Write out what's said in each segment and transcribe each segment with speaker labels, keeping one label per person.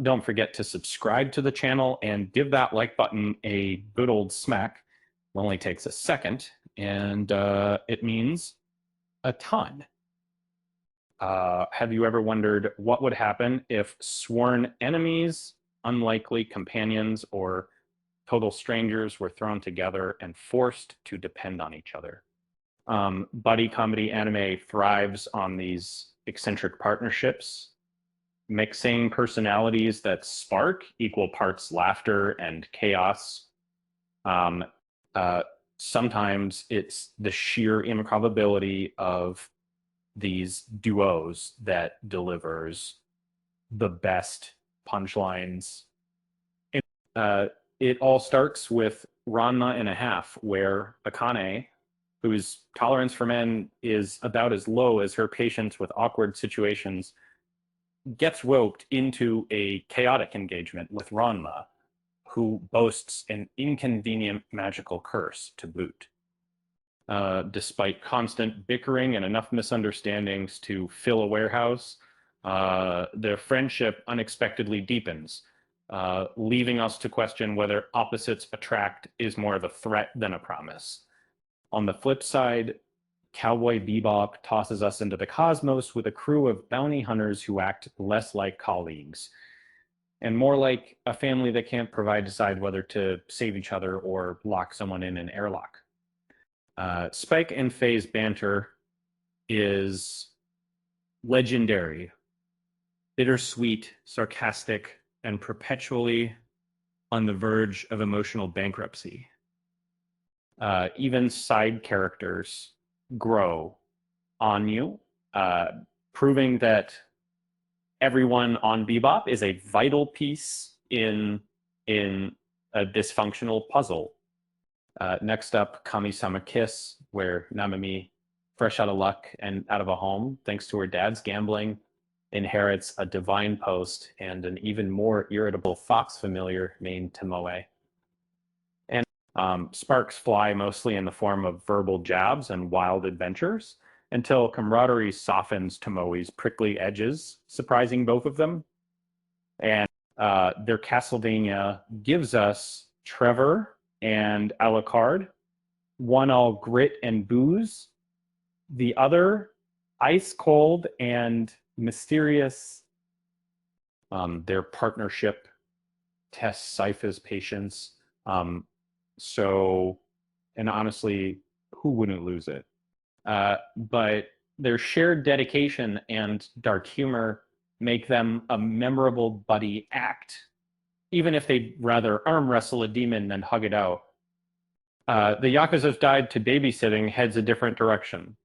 Speaker 1: Don't forget to subscribe to the channel and give that like button a good old smack. It only takes a second, and it means a ton. Have you ever wondered what would happen if sworn enemies, unlikely companions, or total strangers were thrown together and forced to depend on each other? Buddy comedy anime thrives on these eccentric partnerships, mixing personalities that spark equal parts laughter and chaos. Um, uh, Sometimes it's the sheer improbability of these duos that delivers the best punchlines. Uh, it all starts with Ranma and a half, where Akane, whose tolerance for men is about as low as her patience with awkward situations, gets roped into a chaotic engagement with Ranma, who boasts an inconvenient magical curse to boot. Despite constant bickering and enough misunderstandings to fill a warehouse, their friendship unexpectedly deepens, leaving us to question whether opposites attract is more of a threat than a promise. On the flip side, Cowboy Bebop tosses us into the cosmos with a crew of bounty hunters who act less like colleagues and more like a family that can't decide whether to save each other or lock someone in an airlock. Spike and Faye's banter is legendary, bittersweet, sarcastic, and perpetually on the verge of emotional bankruptcy. Even side characters grow on you, proving that everyone on Bebop is a vital piece in a dysfunctional puzzle. Next up, Kami-sama Kiss, where Namami, fresh out of luck and out of a home, thanks to her dad's gambling, inherits a divine post and an even more irritable fox familiar named Tomoe. And sparks fly mostly in the form of verbal jabs and wild adventures until camaraderie softens Tomoe's prickly edges, surprising both of them. And their Castlevania gives us Trevor and Alucard, one all grit and booze, the other ice cold and mysterious. Their partnership tests Sypha's patience. And honestly, who wouldn't lose it? But their shared dedication and dark humor make them a memorable buddy act, even if they'd rather arm wrestle a demon than hug it out. The Yakuza's Guide to Babysitting heads a different direction.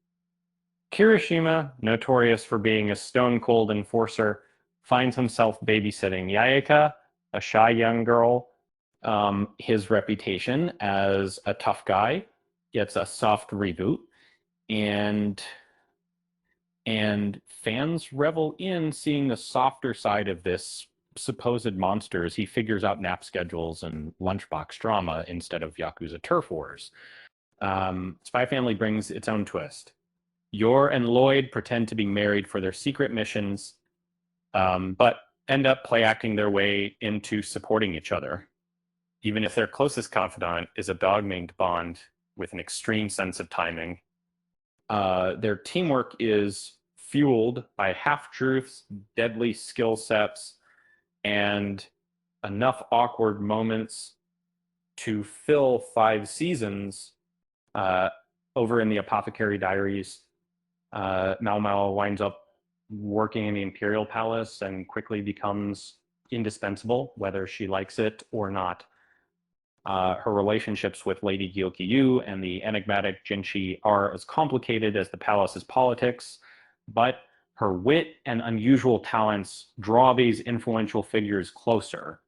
Speaker 1: Kirishima, notorious for being a stone-cold enforcer, finds himself babysitting Yayaka, a shy young girl. His reputation as a tough guy gets a soft reboot, and fans revel in seeing the softer side of this supposed monster as he figures out nap schedules and lunchbox drama instead of Yakuza turf wars. Spy Family brings its own twist. Yor and Lloyd pretend to be married for their secret missions, but end up play acting their way into supporting each other, even if their closest confidant is a dog named Bond with an extreme sense of timing. Their teamwork is fueled by half-truths, deadly skill sets, and enough awkward moments to fill 5 seasons. Over in the Apothecary Diaries, Mao Mao winds up working in the Imperial Palace and quickly becomes indispensable, whether she likes it or not. Her relationships with Lady Gyokyu and the enigmatic Jinshi are as complicated as the palace's politics, but her wit and unusual talents draw these influential figures closer,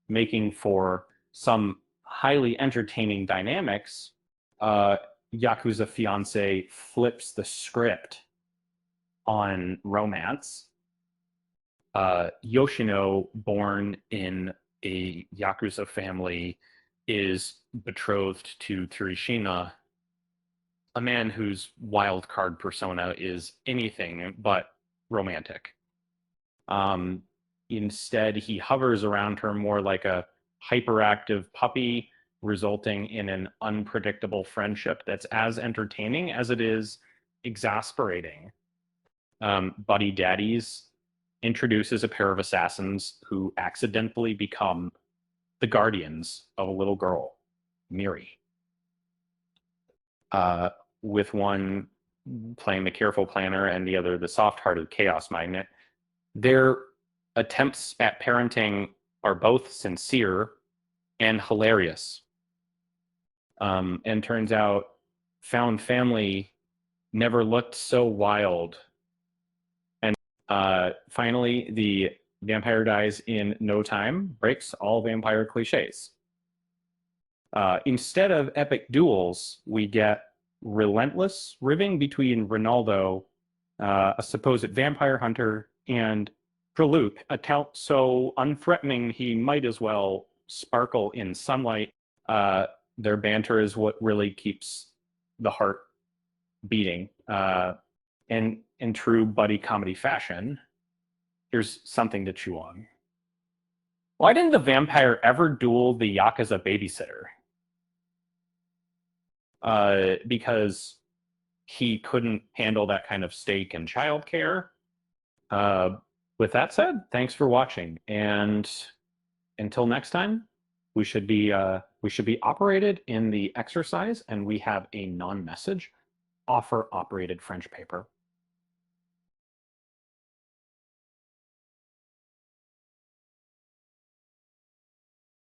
Speaker 1: making for some highly entertaining dynamics. Yakuza Fiance flips the script on romance. Yoshino, born in a Yakuza family, is betrothed to Kirishima, a man whose wild card persona is anything but romantic. Instead, he hovers around her more like a hyperactive puppy, resulting in an unpredictable friendship that's as entertaining as it is exasperating. Buddy Daddies introduces a pair of assassins who accidentally become the guardians of a little girl, Miri, with one playing the careful planner and the other the soft-hearted chaos magnet. Their attempts at parenting are both sincere and hilarious. And turns out found family never looked so wild. And finally, the vampire dies in no time, breaks all vampire cliches. Instead of epic duels, we get relentless ribbing between Ronaldo, a supposed vampire hunter, and Preluke, a tout so unthreatening he might as well sparkle in sunlight. Their banter is what really keeps the heart beating. And in true buddy comedy fashion, here's something to chew on. Why didn't the vampire ever duel the Yakuza babysitter? Because he couldn't handle that kind of stake in childcare. With that said, thanks for watching, and until next time, we should be operated in the exercise, and we have a non-message offer operated French paper.